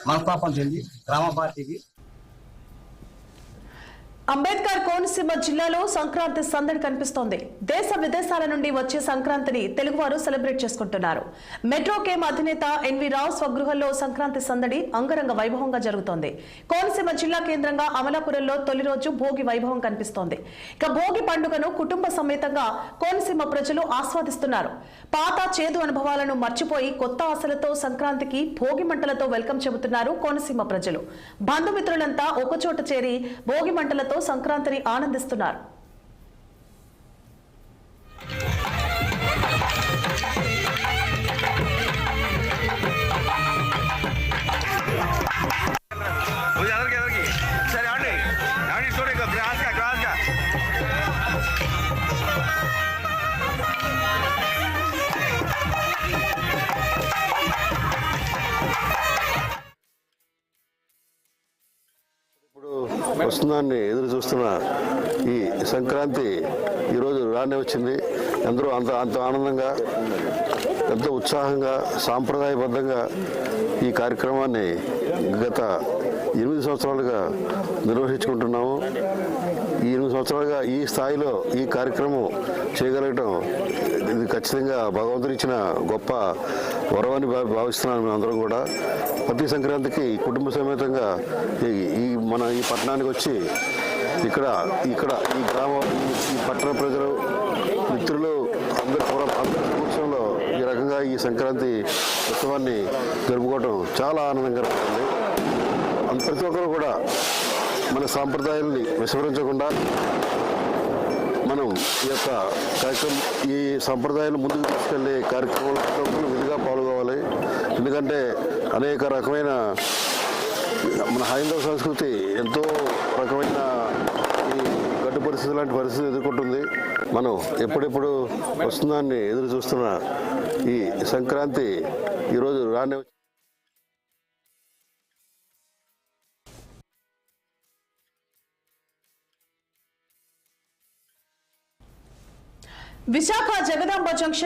మనస్తాపం చెంది గ్రామ పార్టీకి అంబేద్కర్ కోనసీమ జిల్లాలో సంక్రాంతి సందడి కనిపిస్తోంది. దేశ విదేశాల నుండి వచ్చే సంక్రాంతిని తెలుగువారు సెలబ్రేట్ చేసుకుంటున్నారు. మెట్రో కేమ్ అధినేత ఎన్వి రావు స్వగృహంలో సంక్రాంతి సందడి అంగరంగ వైభవంగా జరుగుతోంది. కోనసీమ జిల్లా కేంద్రంగా అమలాపురంలో తొలి రోజు భోగి వైభవం కనిపిస్తోంది. ఇక భోగి పండుగను కుటుంబ సమేతంగా కోనసీమ ప్రజలు ఆస్వాదిస్తున్నారు. పాత చేదు అనుభవాలను మర్చిపోయి కొత్త ఆశలతో సంక్రాంతికి భోగి మంటలతో వెల్కమ్ చెబుతున్నారు కోనసీమ ప్రజలు. బంధుమిత్రులంతా ఒకచోట చేరి భోగి మంటలతో సంక్రాంతిని ఆనందిస్తున్నారు. వస్తుందాన్ని ఎదురు చూస్తున్న ఈ సంక్రాంతి ఈరోజు రానే వచ్చింది. అందరూ అంత ఆనందంగా, ఎంతో ఉత్సాహంగా, సాంప్రదాయబద్ధంగా ఈ కార్యక్రమాన్ని గత 8 సంవత్సరాలుగా నిర్వహించుకుంటున్నాము. ఈ 8 సంవత్సరాలుగా ఈ స్థాయిలో ఈ కార్యక్రమం చేయగలగటం ఇది ఖచ్చితంగా భగవంతుడు ఇచ్చిన గొప్ప వరమని భావిస్తున్నాను. మేము అందరం కూడా ప్రతి సంక్రాంతికి కుటుంబ సమేతంగా మన ఈ పట్టణానికి వచ్చి ఇక్కడ ఈ గ్రామం, ఈ పట్టణ ప్రజలు, మిత్రులు అందరి సమక్షంలో ఈ రకంగా ఈ సంక్రాంతి ఉత్సవాన్ని జరుపుకోవడం చాలా ఆనందంగా ఉంటుంది. ప్రతి ఒక్కరు కూడా మన సాంప్రదాయాల్ని విస్మరించకుండా మనం ఈ యొక్క కార్యక్రమం, ఈ సంప్రదాయాలు ముందుకు తీసుకెళ్లే కార్యక్రమంలో విధిగా పాల్గొవాలి. ఎందుకంటే అనేక రకమైన మన హైందవ సంస్కృతి ఎంతో రకమైన ఈ గడ్డు పరిస్థితి లాంటి పరిస్థితి ఎదుర్కొంటుంది. మనం ఎప్పుడెప్పుడు వస్తుందాన్ని ఎదురు చూస్తున్న ఈ సంక్రాంతి ఈరోజు రానే విశాఖ జగదాంబ జంక్షన్